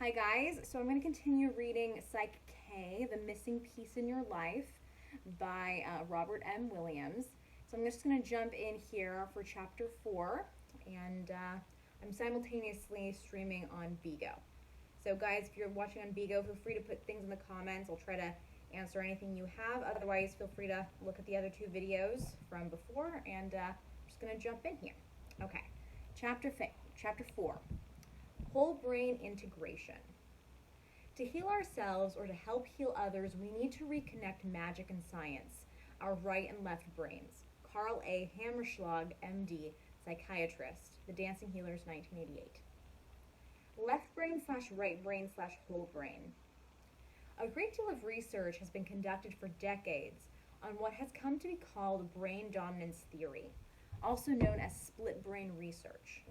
Hi guys, so I'm going to continue reading Psych K, The Missing Piece in Your Life by Robert M. Williams. So I'm just going to jump in here for chapter 4, and I'm simultaneously streaming on Bigo. So guys, if you're watching on Bigo, feel free to put things in the comments. I'll try to answer anything you have. Otherwise, feel free to look at the other two videos from before, and I'm just going to jump in here. Okay, chapter 4. Whole brain integration. To heal ourselves or to help heal others, we need to reconnect magic and science, our right and left brains. Carl A. Hammerschlag, MD, psychiatrist, The Dancing Healers, 1988. Left brain / right brain / whole brain. A great deal of research has been conducted for decades on what has come to be called brain dominance theory, also known as split brain research.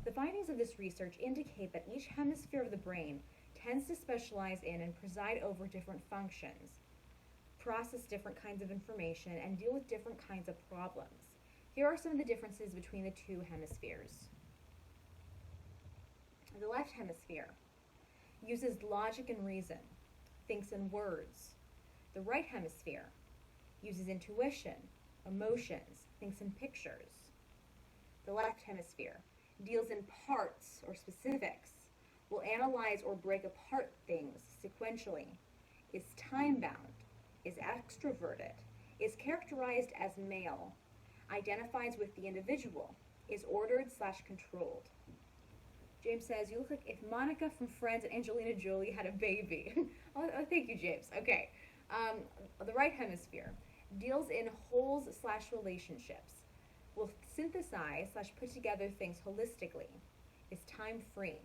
The findings of this research indicate that each hemisphere of the brain tends to specialize in and preside over different functions, process different kinds of information, and deal with different kinds of problems. Here are some of the differences between the two hemispheres. The left hemisphere uses logic and reason, thinks in words. The right hemisphere uses intuition, emotions, thinks in pictures. The left hemisphere deals in parts or specifics, will analyze or break apart things sequentially, is time-bound, is extroverted, is characterized as male, identifies with the individual, is ordered / controlled. James says, you look like if Monica from Friends and Angelina Jolie had a baby. Oh, thank you, James. Okay. The right hemisphere deals in wholes / relationships, will synthesize / put together things holistically, is time-free,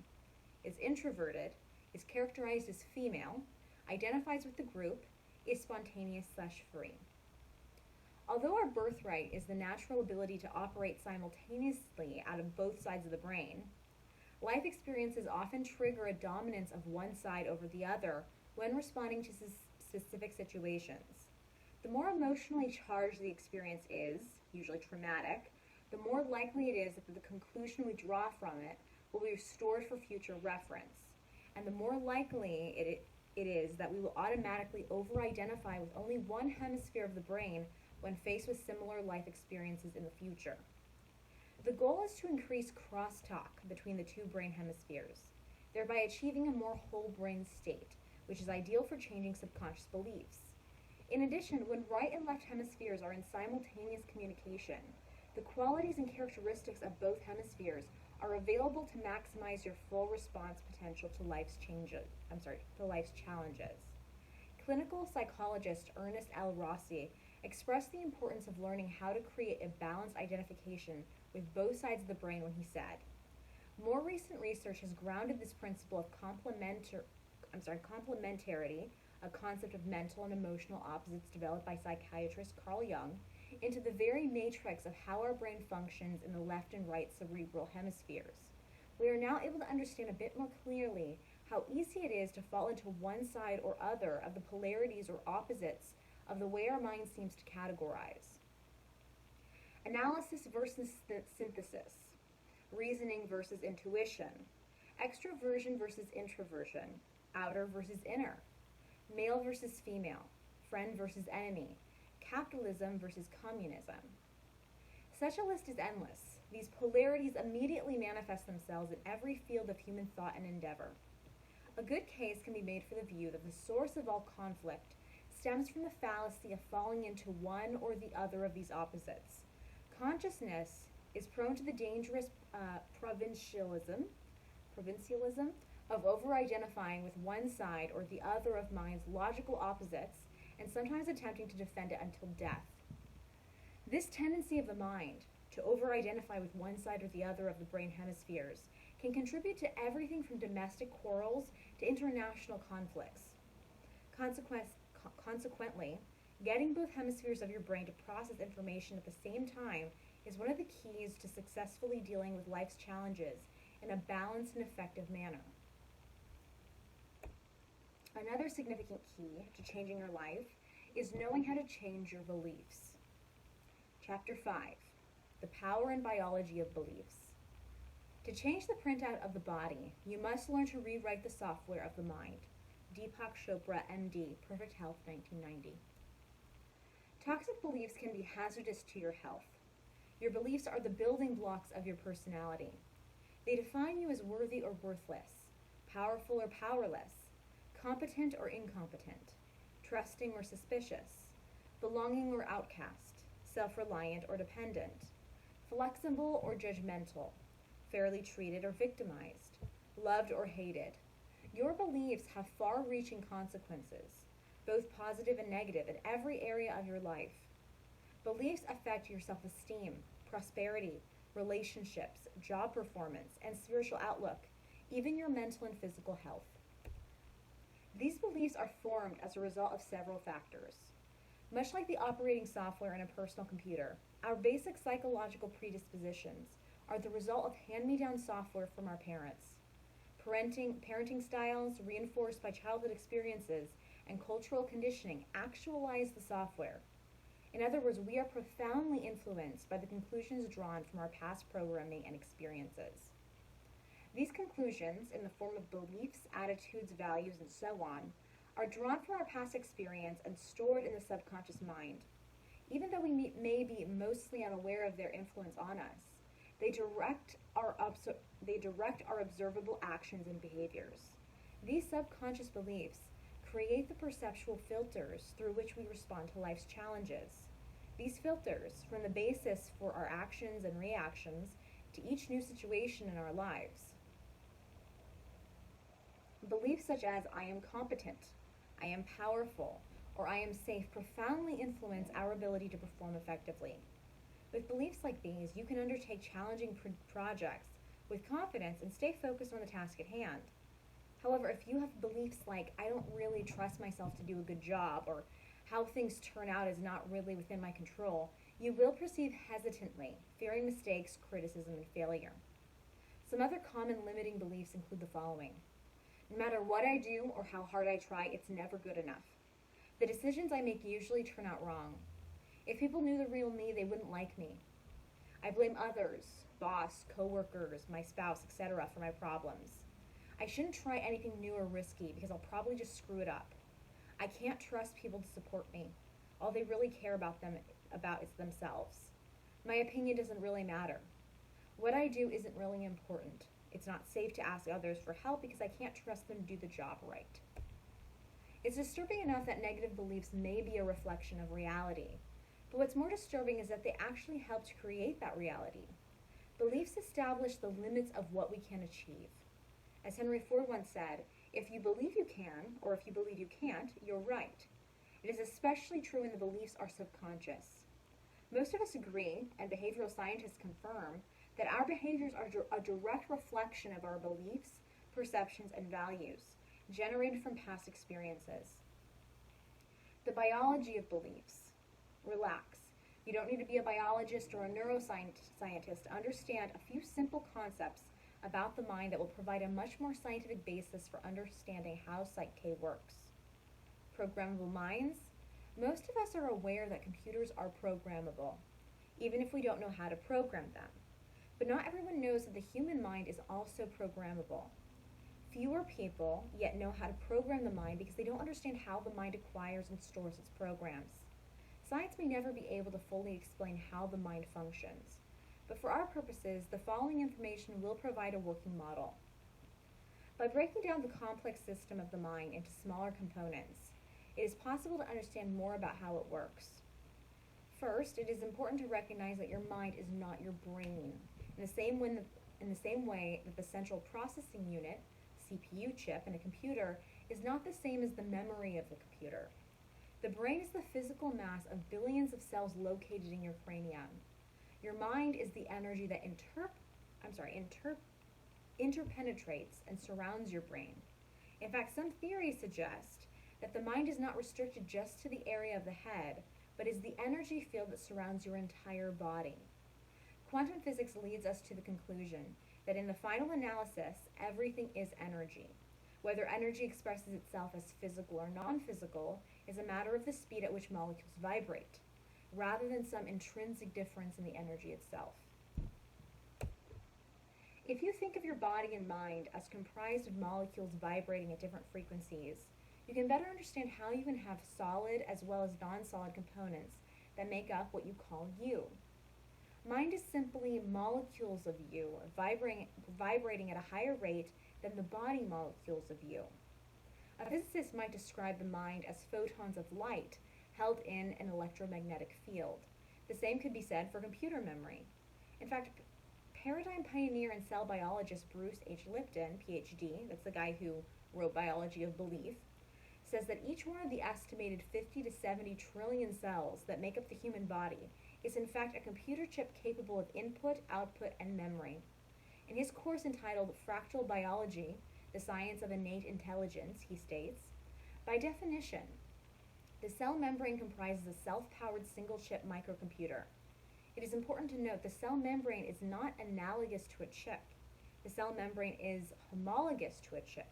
is introverted, is characterized as female, identifies with the group, is spontaneous / free. Although our birthright is the natural ability to operate simultaneously out of both sides of the brain, life experiences often trigger a dominance of one side over the other when responding to specific situations. The more emotionally charged the experience is, usually traumatic, the more likely it is that the conclusion we draw from it will be stored for future reference, and the more likely it is that we will automatically over-identify with only one hemisphere of the brain when faced with similar life experiences in the future. The goal is to increase crosstalk between the two brain hemispheres, thereby achieving a more whole brain state, which is ideal for changing subconscious beliefs. In addition, when right and left hemispheres are in simultaneous communication, the qualities and characteristics of both hemispheres are available to maximize your full response potential to life's challenges. Clinical psychologist Ernest L. Rossi expressed the importance of learning how to create a balanced identification with both sides of the brain when he said, "More recent research has grounded this principle of complementarity, a concept of mental and emotional opposites developed by psychiatrist Carl Jung, into the very matrix of how our brain functions in the left and right cerebral hemispheres. We are now able to understand a bit more clearly how easy it is to fall into one side or other of the polarities or opposites of the way our mind seems to categorize. Analysis versus synthesis, reasoning versus intuition, extroversion versus introversion, outer versus inner, male versus female, friend versus enemy, capitalism versus communism." Such a list is endless. These polarities immediately manifest themselves in every field of human thought and endeavor. A good case can be made for the view that the source of all conflict stems from the fallacy of falling into one or the other of these opposites. Consciousness is prone to the dangerous provincialism of over-identifying with one side or the other of mind's logical opposites and sometimes attempting to defend it until death. This tendency of the mind to over-identify with one side or the other of the brain hemispheres can contribute to everything from domestic quarrels to international conflicts. Consequently, getting both hemispheres of your brain to process information at the same time is one of the keys to successfully dealing with life's challenges in a balanced and effective manner. Another significant key to changing your life is knowing how to change your beliefs. Chapter 5, The Power and Biology of Beliefs. To change the printout of the body, you must learn to rewrite the software of the mind. Deepak Chopra, MD, Perfect Health, 1990. Toxic beliefs can be hazardous to your health. Your beliefs are the building blocks of your personality. They define you as worthy or worthless, powerful or powerless, competent or incompetent, trusting or suspicious, belonging or outcast, self-reliant or dependent, flexible or judgmental, fairly treated or victimized, loved or hated. Your beliefs have far-reaching consequences, both positive and negative, in every area of your life. Beliefs affect your self-esteem, prosperity, relationships, job performance, and spiritual outlook, even your mental and physical health. These beliefs are formed as a result of several factors. Much like the operating software in a personal computer, our basic psychological predispositions are the result of hand-me-down software from our parents. Parenting styles reinforced by childhood experiences and cultural conditioning actualize the software. In other words, we are profoundly influenced by the conclusions drawn from our past programming and experiences. These conclusions, in the form of beliefs, attitudes, values, and so on, are drawn from our past experience and stored in the subconscious mind. Even though we may be mostly unaware of their influence on us, they direct our observable actions and behaviors. These subconscious beliefs create the perceptual filters through which we respond to life's challenges. These filters form the basis for our actions and reactions to each new situation in our lives. Beliefs such as I am competent, I am powerful, or I am safe profoundly influence our ability to perform effectively. With beliefs like these, you can undertake challenging projects with confidence and stay focused on the task at hand. However, if you have beliefs like, I don't really trust myself to do a good job, or how things turn out is not really within my control, you will proceed hesitantly, fearing mistakes, criticism, and failure. Some other common limiting beliefs include the following. No matter what I do or how hard I try, it's never good enough. The decisions I make usually turn out wrong. If people knew the real me, they wouldn't like me. I blame others, boss, coworkers, my spouse, etc. for my problems. I shouldn't try anything new or risky because I'll probably just screw it up. I can't trust people to support me. All they really care about is themselves. My opinion doesn't really matter. What I do isn't really important. It's not safe to ask others for help because I can't trust them to do the job right. It's disturbing enough that negative beliefs may be a reflection of reality, but what's more disturbing is that they actually help to create that reality. Beliefs establish the limits of what we can achieve. As Henry Ford once said, if you believe you can, or if you believe you can't, you're right. It is especially true when the beliefs are subconscious. Most of us agree, and behavioral scientists confirm, that our behaviors are a direct reflection of our beliefs, perceptions, and values, generated from past experiences. The biology of beliefs. Relax. You don't need to be a biologist or a neuroscientist to understand a few simple concepts about the mind that will provide a much more scientific basis for understanding how Psych works. Programmable minds. Most of us are aware that computers are programmable, even if we don't know how to program them. But not everyone knows that the human mind is also programmable. Fewer people yet know how to program the mind because they don't understand how the mind acquires and stores its programs. Science may never be able to fully explain how the mind functions, but for our purposes, the following information will provide a working model. By breaking down the complex system of the mind into smaller components, it is possible to understand more about how it works. First, it is important to recognize that your mind is not your brain. In the same way that the central processing unit, CPU chip, in a computer is not the same as the memory of the computer. The brain is the physical mass of billions of cells located in your cranium. Your mind is the energy that interpenetrates and surrounds your brain. In fact, some theories suggest that the mind is not restricted just to the area of the head, but is the energy field that surrounds your entire body. Quantum physics leads us to the conclusion that in the final analysis, everything is energy. Whether energy expresses itself as physical or non-physical is a matter of the speed at which molecules vibrate, rather than some intrinsic difference in the energy itself. If you think of your body and mind as comprised of molecules vibrating at different frequencies, you can better understand how you can have solid as well as non-solid components that make up what you call you. Mind is simply molecules of you vibrating at a higher rate than the body molecules of you. A physicist might describe the mind as photons of light held in an electromagnetic field. The same could be said for computer memory. In fact, paradigm pioneer and cell biologist Bruce H. Lipton, PhD, that's the guy who wrote Biology of Belief, says that each one of the estimated 50 to 70 trillion cells that make up the human body is in fact a computer chip capable of input, output, and memory. In his course entitled Fractal Biology, the Science of Innate Intelligence, he states, by definition, the cell membrane comprises a self-powered single-chip microcomputer. It is important to note the cell membrane is not analogous to a chip. The cell membrane is homologous to a chip.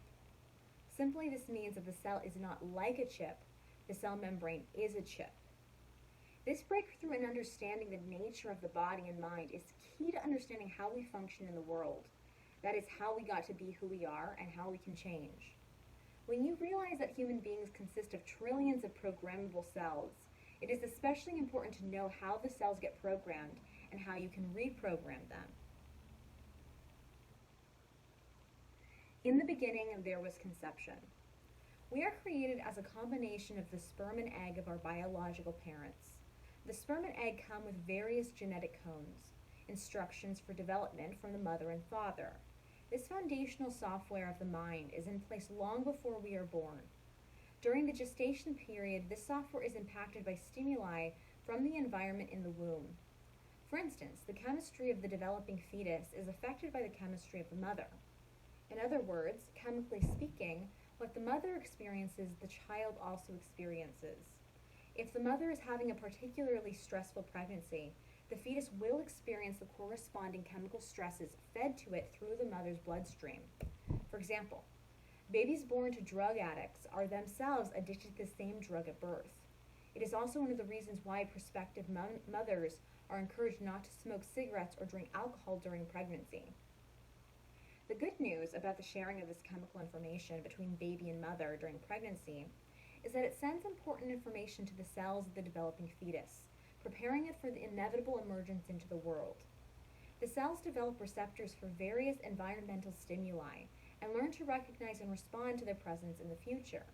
Simply this means that the cell is not like a chip, the cell membrane is a chip. This breakthrough in understanding the nature of the body and mind is key to understanding how we function in the world. That is how we got to be who we are and how we can change. When you realize that human beings consist of trillions of programmable cells, it is especially important to know how the cells get programmed and how you can reprogram them. In the beginning, there was conception. We are created as a combination of the sperm and egg of our biological parents. The sperm and egg come with various genetic codes, instructions for development from the mother and father. This foundational software of the mind is in place long before we are born. During the gestation period, this software is impacted by stimuli from the environment in the womb. For instance, the chemistry of the developing fetus is affected by the chemistry of the mother. In other words, chemically speaking, what the mother experiences, the child also experiences. If the mother is having a particularly stressful pregnancy, the fetus will experience the corresponding chemical stresses fed to it through the mother's bloodstream. For example, babies born to drug addicts are themselves addicted to the same drug at birth. It is also one of the reasons why prospective mothers are encouraged not to smoke cigarettes or drink alcohol during pregnancy. The good news about the sharing of this chemical information between baby and mother during pregnancy is that it sends important information to the cells of the developing fetus, preparing it for the inevitable emergence into the world. The cells develop receptors for various environmental stimuli and learn to recognize and respond to their presence in the future.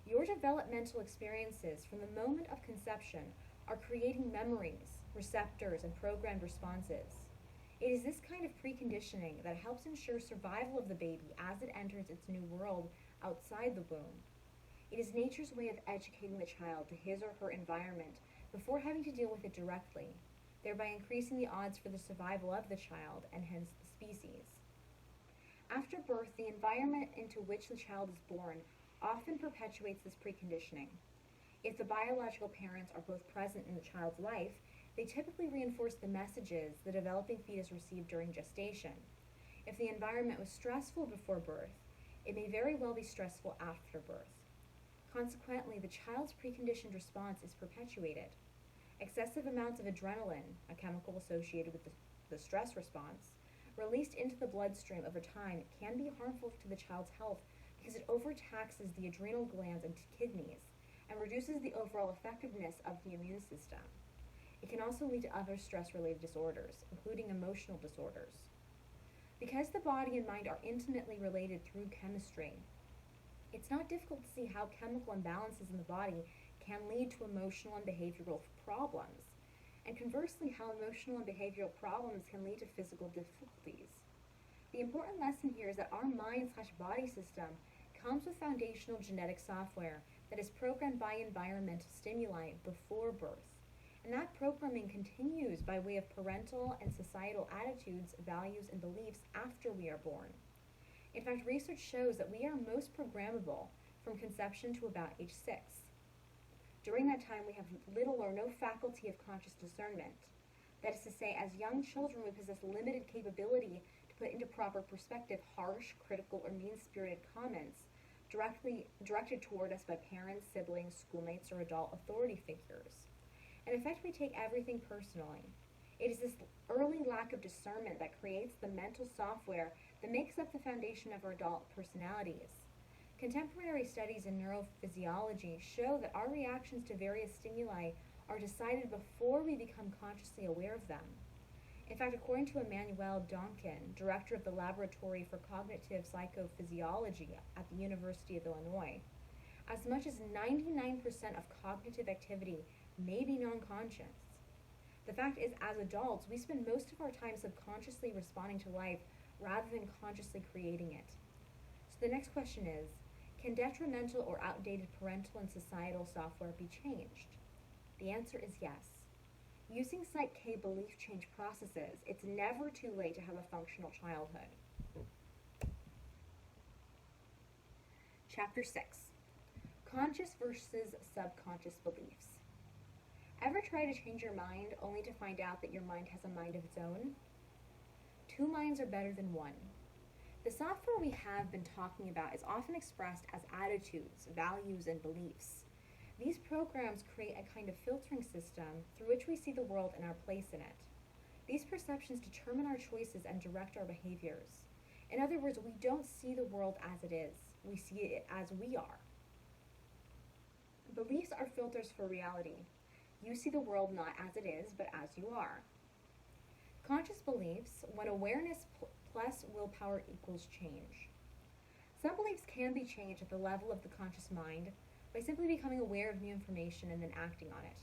Your developmental experiences from the moment of conception are creating memories, receptors, and programmed responses. It is this kind of preconditioning that helps ensure survival of the baby as it enters its new world outside the womb. It is nature's way of educating the child to his or her environment before having to deal with it directly, thereby increasing the odds for the survival of the child and hence the species. After birth, the environment into which the child is born often perpetuates this preconditioning. If the biological parents are both present in the child's life, they typically reinforce the messages the developing fetus received during gestation. If the environment was stressful before birth, it may very well be stressful after birth. Consequently, the child's preconditioned response is perpetuated. Excessive amounts of adrenaline, a chemical associated with the stress response, released into the bloodstream over time can be harmful to the child's health because it overtaxes the adrenal glands and kidneys and reduces the overall effectiveness of the immune system. It can also lead to other stress-related disorders, including emotional disorders. Because the body and mind are intimately related through chemistry, it's not difficult to see how chemical imbalances in the body can lead to emotional and behavioral problems, and conversely, how emotional and behavioral problems can lead to physical difficulties. The important lesson here is that our mind/body system comes with foundational genetic software that is programmed by environmental stimuli before birth. And that programming continues by way of parental and societal attitudes, values, and beliefs after we are born. In fact, research shows that we are most programmable from conception to about age 6. During that time, we have little or no faculty of conscious discernment. That is to say, as young children, we possess limited capability to put into proper perspective harsh, critical, or mean-spirited comments directed toward us by parents, siblings, schoolmates, or adult authority figures. In effect, we take everything personally. It is this early lack of discernment that creates the mental software that makes up the foundation of our adult personalities. Contemporary studies in neurophysiology show that our reactions to various stimuli are decided before we become consciously aware of them. In fact, according to Emmanuel Donkin, director of the Laboratory for Cognitive Psychophysiology at the University of Illinois, as much as 99% of cognitive activity may be non-conscious. The fact is, as adults, we spend most of our time subconsciously responding to life rather than consciously creating it. So the next question is, can detrimental or outdated parental and societal software be changed? The answer is yes. Using Psych belief change processes, it's never too late to have a functional childhood. Chapter 6. Conscious versus subconscious beliefs. Ever try to change your mind only to find out that your mind has a mind of its own? Two minds are better than one. The software we have been talking about is often expressed as attitudes, values, and beliefs. These programs create a kind of filtering system through which we see the world and our place in it. These perceptions determine our choices and direct our behaviors. In other words, we don't see the world as it is. We see it as we are. Beliefs are filters for reality. You see the world not as it is, but as you are. Conscious beliefs, when awareness plus willpower equals change. Some beliefs can be changed at the level of the conscious mind by simply becoming aware of new information and then acting on it.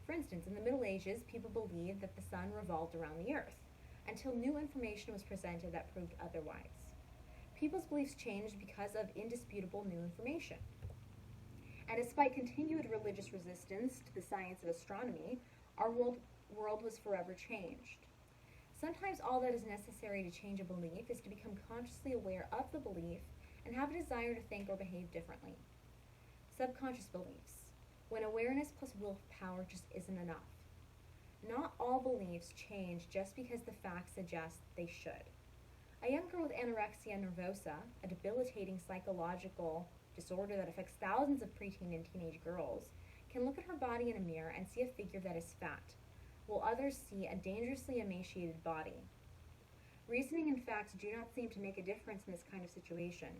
For instance, in the Middle Ages, people believed that the sun revolved around the earth, until new information was presented that proved otherwise. People's beliefs changed because of indisputable new information. And despite continued religious resistance to the science of astronomy, our world was forever changed. Sometimes all that is necessary to change a belief is to become consciously aware of the belief and have a desire to think or behave differently. Subconscious beliefs, when awareness plus willpower just isn't enough. Not all beliefs change just because the facts suggest they should. A young girl with anorexia nervosa, a debilitating psychological disorder that affects thousands of preteen and teenage girls, can look at her body in a mirror and see a figure that is fat, while others see a dangerously emaciated body. Reasoning and facts do not seem to make a difference in this kind of situation.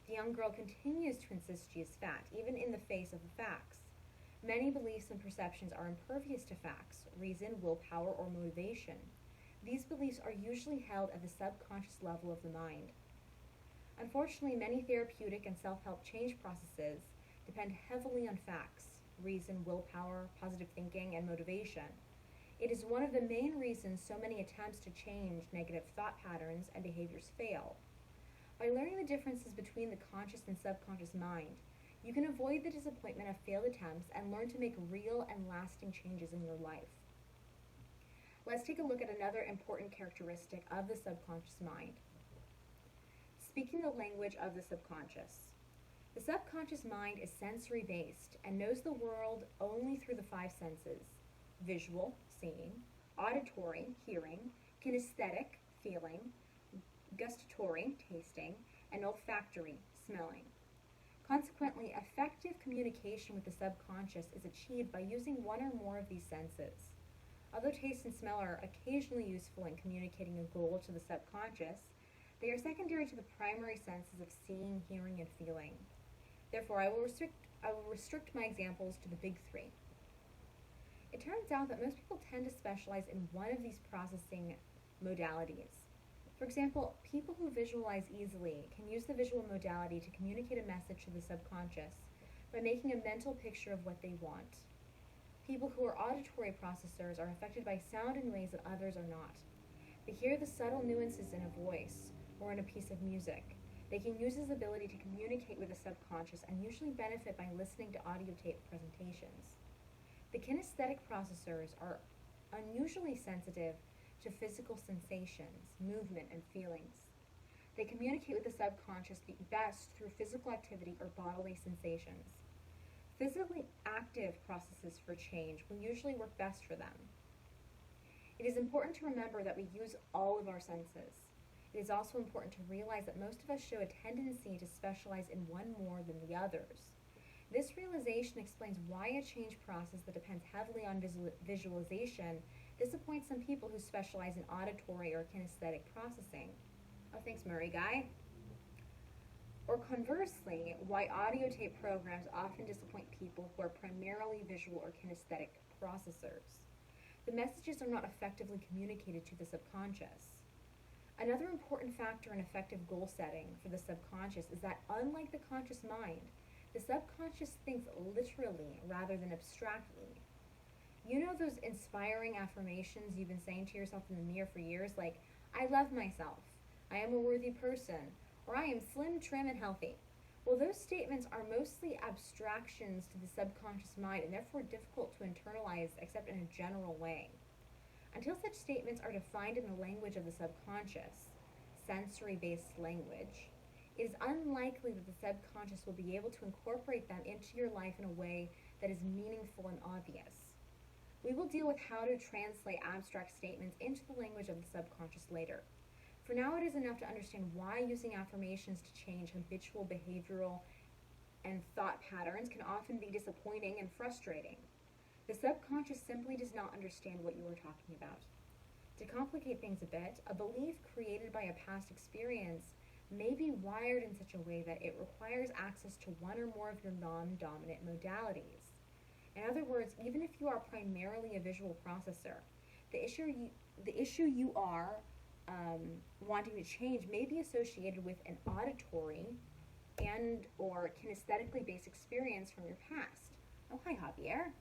The young girl continues to insist she is fat, even in the face of the facts. Many beliefs and perceptions are impervious to facts, reason, willpower, or motivation. These beliefs are usually held at the subconscious level of the mind. Unfortunately, many therapeutic and self-help change processes depend heavily on facts, reason, willpower, positive thinking, and motivation. It is one of the main reasons so many attempts to change negative thought patterns and behaviors fail. By learning the differences between the conscious and subconscious mind, you can avoid the disappointment of failed attempts and learn to make real and lasting changes in your life. Let's take a look at another important characteristic of the subconscious mind. Speaking the language of the subconscious. The subconscious mind is sensory-based and knows the world only through the five senses: visual, seeing, auditory, hearing, kinesthetic, feeling, gustatory, tasting, and olfactory, smelling. Consequently, effective communication with the subconscious is achieved by using one or more of these senses. Although taste and smell are occasionally useful in communicating a goal to the subconscious, they are secondary to the primary senses of seeing, hearing, and feeling. Therefore, I will restrict my examples to the big three. It turns out that most people tend to specialize in one of these processing modalities. For example, people who visualize easily can use the visual modality to communicate a message to the subconscious by making a mental picture of what they want. People who are auditory processors are affected by sound in ways that others are not. They hear the subtle nuances in a voice or in a piece of music. They can use this ability to communicate with the subconscious and usually benefit by listening to audio tape presentations. The kinesthetic processors are unusually sensitive to physical sensations, movement, and feelings. They communicate with the subconscious best through physical activity or bodily sensations. Physically active processes for change will usually work best for them. It is important to remember that we use all of our senses. It is also important to realize that most of us show a tendency to specialize in one more than the others. This realization explains why a change process that depends heavily on visualization disappoints some people who specialize in auditory or kinesthetic processing. Oh, thanks, Murray Guy. Or conversely, why audio tape programs often disappoint people who are primarily visual or kinesthetic processors. The messages are not effectively communicated to the subconscious. Another important factor in effective goal setting for the subconscious is that, unlike the conscious mind, the subconscious thinks literally rather than abstractly. You know those inspiring affirmations you've been saying to yourself in the mirror for years, like, I love myself, I am a worthy person, or I am slim, trim, and healthy. Well, those statements are mostly abstractions to the subconscious mind and therefore difficult to internalize except in a general way. Until such statements are defined in the language of the subconscious, sensory-based language, it is unlikely that the subconscious will be able to incorporate them into your life in a way that is meaningful and obvious. We will deal with how to translate abstract statements into the language of the subconscious later. For now, it is enough to understand why using affirmations to change habitual behavioral and thought patterns can often be disappointing and frustrating. The subconscious simply does not understand what you are talking about. To complicate things a bit, a belief created by a past experience may be wired in such a way that it requires access to one or more of your non-dominant modalities. In other words, even if you are primarily a visual processor, the issue you are wanting to change may be associated with an auditory and or kinesthetically based experience from your past. Oh, hi, Javier.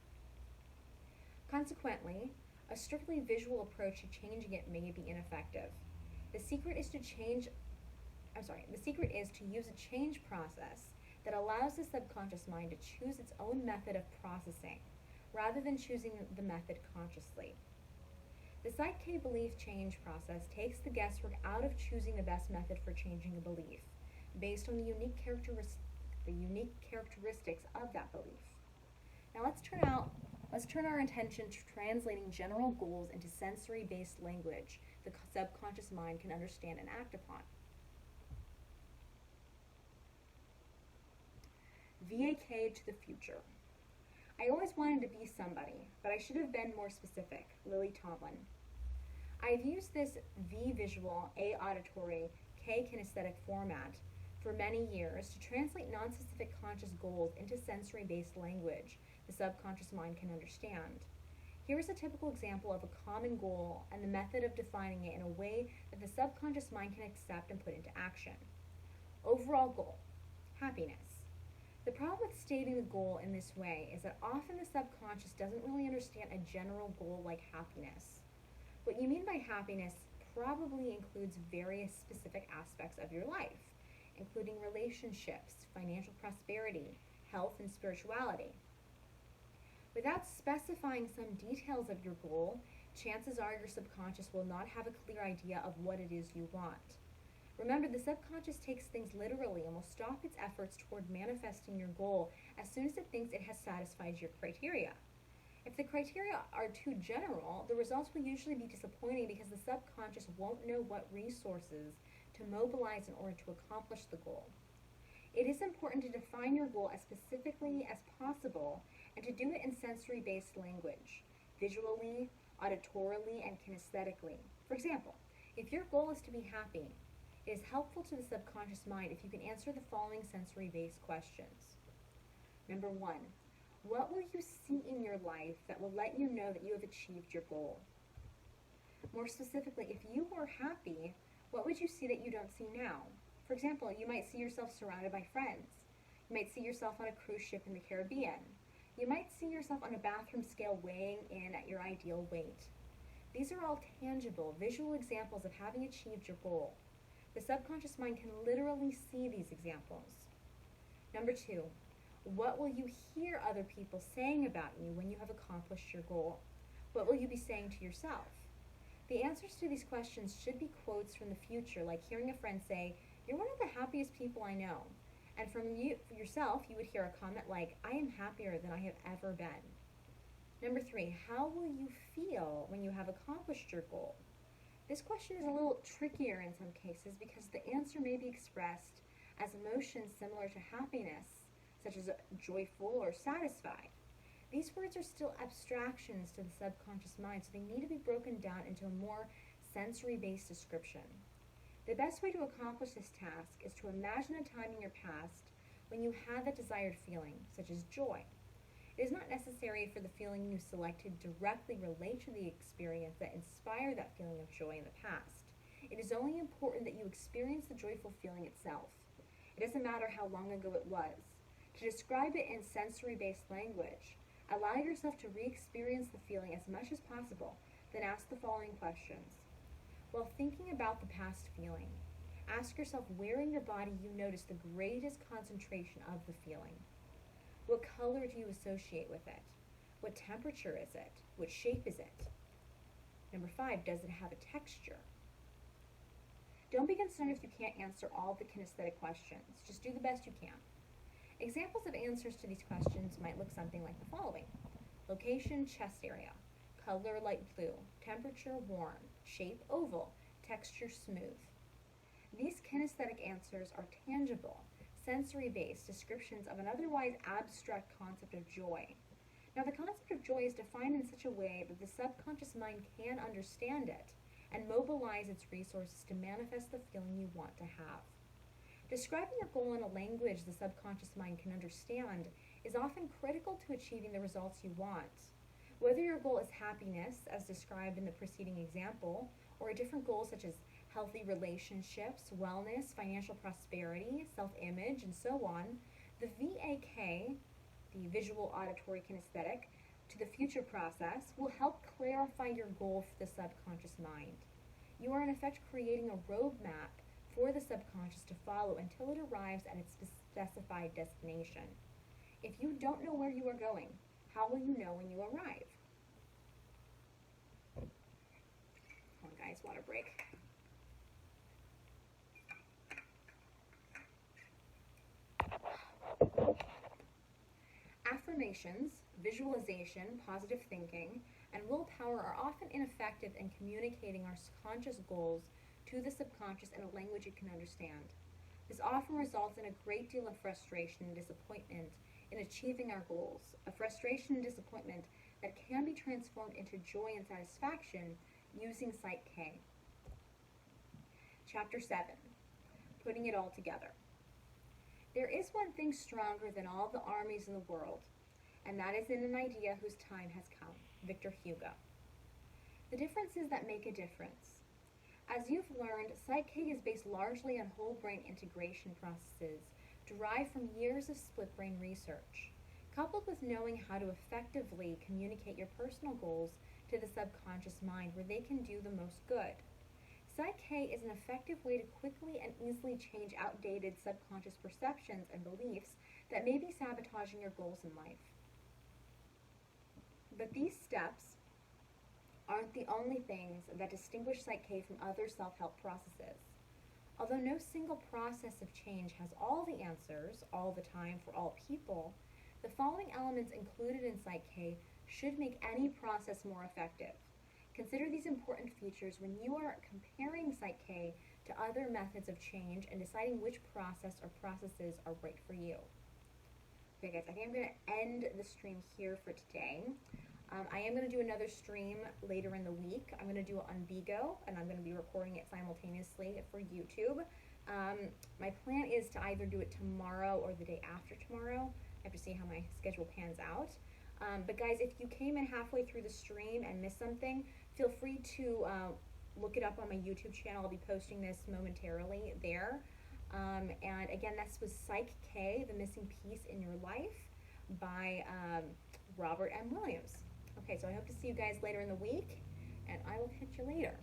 Consequently, a strictly visual approach to changing it may be ineffective. The secret is to use a change process that allows the subconscious mind to choose its own method of processing, rather than choosing the method consciously. The Psych belief change process takes the guesswork out of choosing the best method for changing a belief, based on the unique characteristics of that belief. Now let's turn our attention to translating general goals into sensory-based language the subconscious mind can understand and act upon. VAK to the future. I always wanted to be somebody, but I should have been more specific. Lily Tomlin. I've used this V visual, A auditory, K kinesthetic format for many years to translate non-specific conscious goals into sensory-based language the subconscious mind can understand. Here is a typical example of a common goal and the method of defining it in a way that the subconscious mind can accept and put into action. Overall goal, happiness. The problem with stating the goal in this way is that often the subconscious doesn't really understand a general goal like happiness. What you mean by happiness probably includes various specific aspects of your life, including relationships, financial prosperity, health, and spirituality. Without specifying some details of your goal, chances are your subconscious will not have a clear idea of what it is you want. Remember, the subconscious takes things literally and will stop its efforts toward manifesting your goal as soon as it thinks it has satisfied your criteria. If the criteria are too general, the results will usually be disappointing because the subconscious won't know what resources to mobilize in order to accomplish the goal. It is important to define your goal as specifically as possible and to do it in sensory-based language, visually, auditorily, and kinesthetically. For example, if your goal is to be happy, it is helpful to the subconscious mind if you can answer the following sensory-based questions. Number 1, what will you see in your life that will let you know that you have achieved your goal? More specifically, if you were happy, what would you see that you don't see now? For example, you might see yourself surrounded by friends. You might see yourself on a cruise ship in the Caribbean. You might see yourself on a bathroom scale weighing in at your ideal weight. These are all tangible, visual examples of having achieved your goal. The subconscious mind can literally see these examples. Number 2, what will you hear other people saying about you when you have accomplished your goal? What will you be saying to yourself? The answers to these questions should be quotes from the future, like hearing a friend say, "You're one of the happiest people I know." And from yourself, you would hear a comment like, "I am happier than I have ever been." Number 3, how will you feel when you have accomplished your goal? This question is a little trickier in some cases because the answer may be expressed as emotions similar to happiness, such as joyful or satisfied. These words are still abstractions to the subconscious mind, so they need to be broken down into a more sensory-based description. The best way to accomplish this task is to imagine a time in your past when you had that desired feeling, such as joy. It is not necessary for the feeling you selected directly relate to the experience that inspired that feeling of joy in the past. It is only important that you experience the joyful feeling itself. It doesn't matter how long ago it was. To describe it in sensory-based language, allow yourself to re-experience the feeling as much as possible, then ask the following questions. While thinking about the past feeling, ask yourself where in your body you notice the greatest concentration of the feeling. What color do you associate with it? What temperature is it? What shape is it? Number 5, does it have a texture? Don't be concerned if you can't answer all the kinesthetic questions. Just do the best you can. Examples of answers to these questions might look something like the following. Location, chest area. Color, light blue. Temperature, warm. Shape, oval. Texture, smooth. These kinesthetic answers are tangible, sensory-based descriptions of an otherwise abstract concept of joy. Now, the concept of joy is defined in such a way that the subconscious mind can understand it and mobilize its resources to manifest the feeling you want to have. Describing your goal in a language the subconscious mind can understand is often critical to achieving the results you want. Whether your goal is happiness, as described in the preceding example, or a different goal such as healthy relationships, wellness, financial prosperity, self-image, and so on, the VAK, the visual auditory kinesthetic, to the future process will help clarify your goal for the subconscious mind. You are in effect creating a roadmap for the subconscious to follow until it arrives at its specified destination. If you don't know where you are going, how will you know when you arrive? Come on, guys, water break. Affirmations, visualization, positive thinking, and willpower are often ineffective in communicating our conscious goals to the subconscious in a language it can understand. This often results in a great deal of frustration and disappointment in achieving our goals, a frustration and disappointment that can be transformed into joy and satisfaction using Psych. Chapter 7, Putting It All Together. There is one thing stronger than all the armies in the world, and that is in an idea whose time has come. Victor Hugo. The differences that make a difference. As you've learned, Psych is based largely on whole brain integration processes derived from years of split brain research, coupled with knowing how to effectively communicate your personal goals to the subconscious mind where they can do the most good. Psych is an effective way to quickly and easily change outdated subconscious perceptions and beliefs that may be sabotaging your goals in life. But these steps aren't the only things that distinguish Psych from other self-help processes. Although no single process of change has all the answers all the time for all people, the following elements included in Psych should make any process more effective. Consider these important features when you are comparing Psych to other methods of change and deciding which process or processes are right for you. Okay guys, I think I'm going to end the stream here for today. I am going to do another stream later in the week. I'm going to do it on Bigo, and I'm going to be recording it simultaneously for YouTube. My plan is to either do it tomorrow or the day after tomorrow. I have to see how my schedule pans out. But guys, if you came in halfway through the stream and missed something, feel free to look it up on my YouTube channel. I'll be posting this momentarily there. And again, this was Psych K, The Missing Piece in Your Life by Robert M. Williams. Okay, so I hope to see you guys later in the week, and I will catch you later.